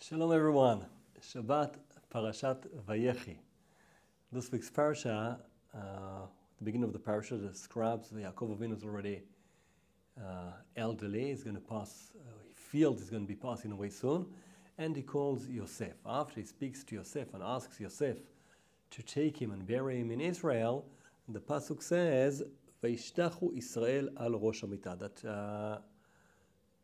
Shalom everyone. Shabbat Parashat Vayechi. This week's parasha, the beginning of the parasha, describes Yaakov Avinu is already elderly. He's going to pass. He feels he's going to be passing away soon, and he calls Yosef. After he speaks to Yosef and asks Yosef to take him and bury him in Israel, the pasuk says, "Vayishtachu Israel al rosh hamita," that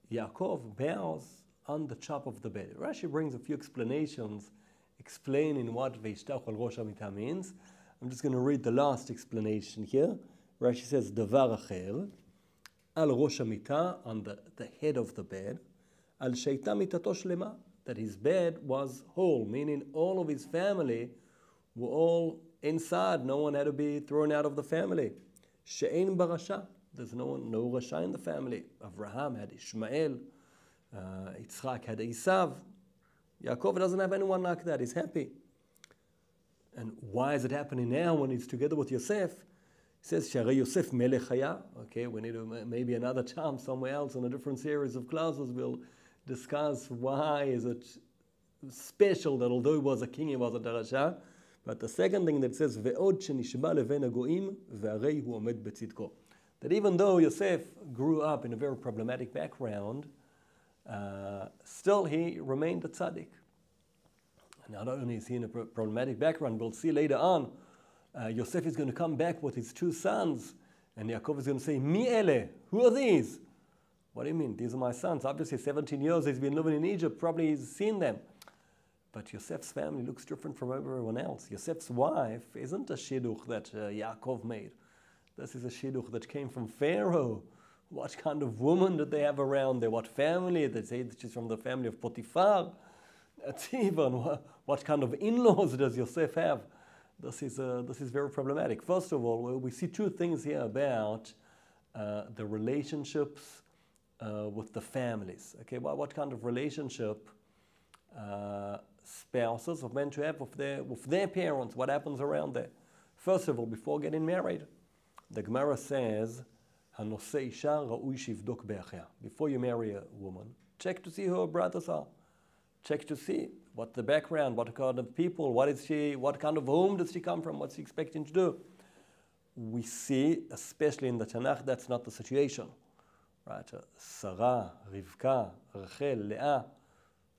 Yaakov bows on the top of the bed. Rashi brings a few explanations explaining what Vayishtachu al rosh hamita means. I'm just going to read the last explanation here. Rashi says, Davar acher, al rosh hamita, on the head of the bed, al sheita mitato shlema, that his bed was whole, meaning all of his family were all inside. No one had to be thrown out of the family. She'ein barasha, there's no rasha in the family. Avraham had Ishmael, Yitzchak had Esav. Yaakov doesn't have anyone like that. He's happy. And why is it happening now when he's together with Yosef? He says, Shari Yosef melech haya. Okay, we need to maybe another time somewhere else in a different series of classes we'll discuss why is it special that although he was a king, he wasn't a rasha. But the second thing that says, Ve'od shenishba leven hagoim ve'arei hu omed betzidko. That even though Yosef grew up in a very problematic background, still he remained a tzaddik. Not only is he in a problematic background, we'll see later on, Yosef is going to come back with his two sons, and Yaakov is going to say, Mi ele, who are these? What do you mean? These are my sons. Obviously 17 years he's been living in Egypt, probably he's seen them. But Yosef's family looks different from everyone else. Yosef's wife isn't a shidduch that Yaakov made. This is a shidduch that came from Pharaoh. What kind of woman did they have around there? What family? They say that she's from the family of Potiphar. That's even. What kind of in-laws does Yosef have? This is very problematic. First of all, we see two things here about the relationships with the families. Okay, what kind of relationship spouses are meant to have with their parents? What happens around there? First of all, before getting married, the Gemara says, before you marry a woman, check to see who her brothers are. Check to see what the background, what kind of people, what kind of home does she come from, what's she expecting to do. We see, especially in the Tanakh, that's not the situation. Right? Sarah, Rivka, Rachel, Leah,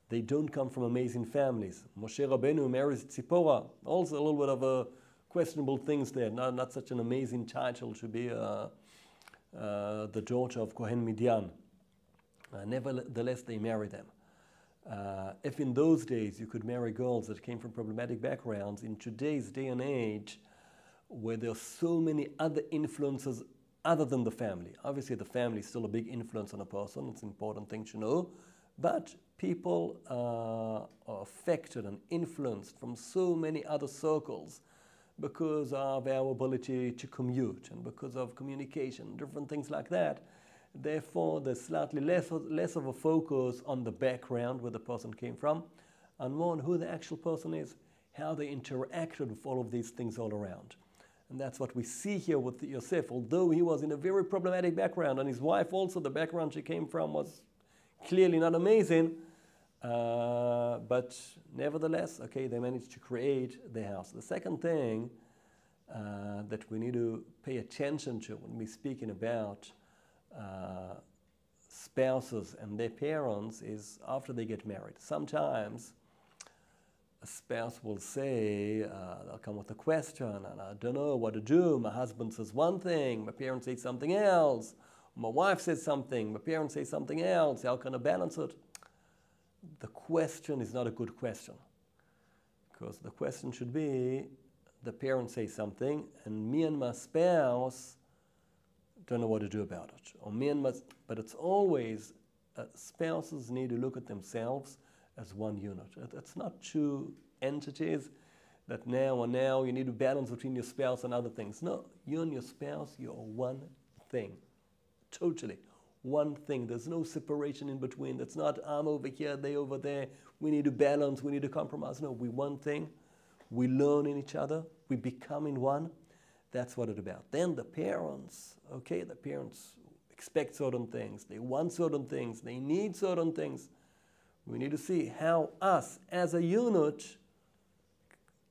they don't come from amazing families. Moshe Rabbeinu marries Tzipora, also a little bit of a questionable things there, not such an amazing title to be the daughter of Kohen Midian. Nevertheless, they marry them. If in those days you could marry girls that came from problematic backgrounds, in today's day and age, where there are so many other influences other than the family. Obviously, the family is still a big influence on a person. It's an important thing to know. But people are affected and influenced from so many other circles because of our ability to commute and because of communication, different things like that. Therefore, there's slightly less of a focus on the background where the person came from and more on who the actual person is, how they interacted with all of these things all around. And that's what we see here with Yosef. Although he was in a very problematic background, and his wife also, the background she came from was clearly not amazing, but nevertheless, okay, they managed to create the house. The second thing that we need to pay attention to when we're speaking about spouses and their parents is after they get married. Sometimes a spouse will say, they'll come with a question, and I don't know what to do. My husband says one thing, my parents say something else. My wife says something, my parents say something else. How can I balance it? The question is not a good question, because the question should be, the parents say something, and me and my spouse don't know what to do about it. But it's always, spouses need to look at themselves as one unit. It's not two entities that now you need to balance between your spouse and other things. No, you and your spouse, you're one thing. Totally. One thing. There's no separation in between. That's not I'm over here, they over there. We need to balance, we need to compromise. No, we're one thing. We learn in each other. We become in one. That's what it's about. Then the parents, okay, the parents expect certain things. They want certain things. They need certain things. We need to see how us as a unit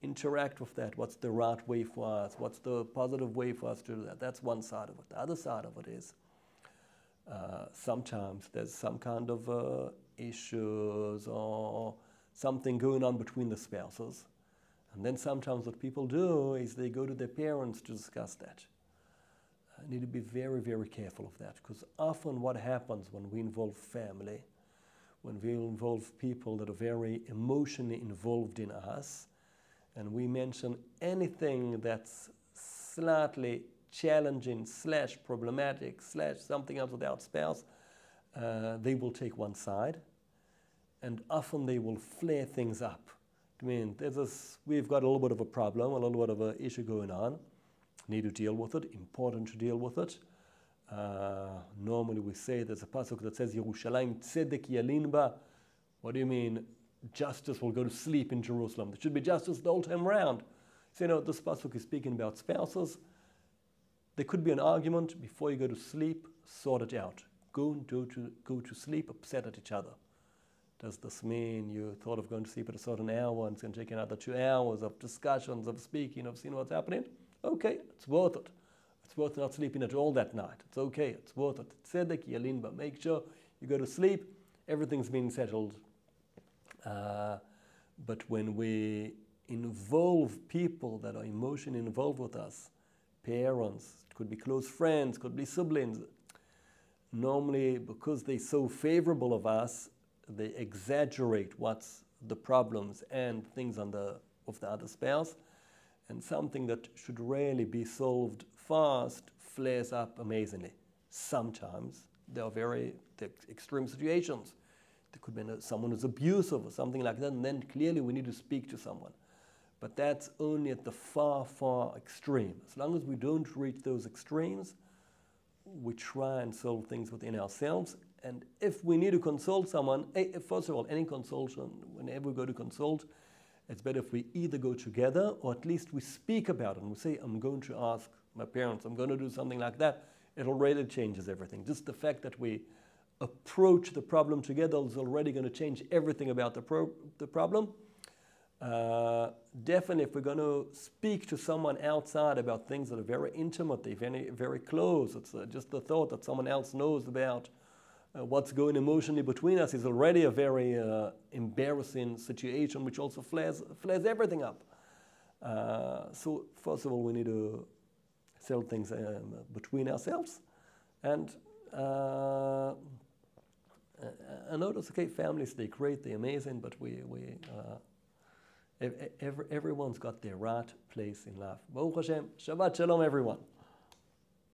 interact with that. What's the right way for us? What's the positive way for us to do that? That's one side of it. The other side of it is sometimes there's some kind of issues or something going on between the spouses. And then sometimes what people do is they go to their parents to discuss that. I need to be very, very careful of that, because often what happens when we involve family, when we involve people that are very emotionally involved in us, and we mention anything that's slightly challenging / problematic / something else with our spouse, they will take one side, and often they will flare things up. I mean, we've got a little bit of a problem, a little bit of an issue going on, need to deal with it, important to deal with it. Normally we say there's a pasuk that says, Yerushalayim tzedek yalin ba. What do you mean? Justice will go to sleep in Jerusalem. There should be justice the whole time around. So, this pasuk is speaking about spouses. There could be an argument before you go to sleep, sort it out. Go to sleep upset at each other. Does this mean you thought of going to sleep at a certain hour and it's going to take another 2 hours of discussions, of speaking, of seeing what's happening? Okay, it's worth it. It's worth not sleeping at all that night. It's okay, it's worth it. Tzedek yalin ba. Make sure you go to sleep, everything's been settled. But when we involve people that are emotionally involved with us, parents, it could be close friends, could be siblings, normally because they're so favorable of us, they exaggerate what's the problems and things of the other spouse, and something that should really be solved fast flares up amazingly. Sometimes there are extreme situations. There could be someone who's abusive or something like that, and then clearly we need to speak to someone. But that's only at the far, far extreme. As long as we don't reach those extremes, we try and solve things within ourselves. And if we need to consult someone, first of all, any consultation, whenever we go to consult, it's better if we either go together or at least we speak about it and we say, I'm going to ask my parents, I'm going to do something like that. It already changes everything. Just the fact that we approach the problem together is already going to change everything about the problem. Definitely, if we're going to speak to someone outside about things that are very intimate, very, very close, it's just the thought that someone else knows about what's going emotionally between us is already a very embarrassing situation, which also flares everything up. So first of all, we need to settle things between ourselves, and notice, okay, families, they're great, they're amazing, but everyone's got their right place in life. Baruch Hashem, Shabbat Shalom, everyone.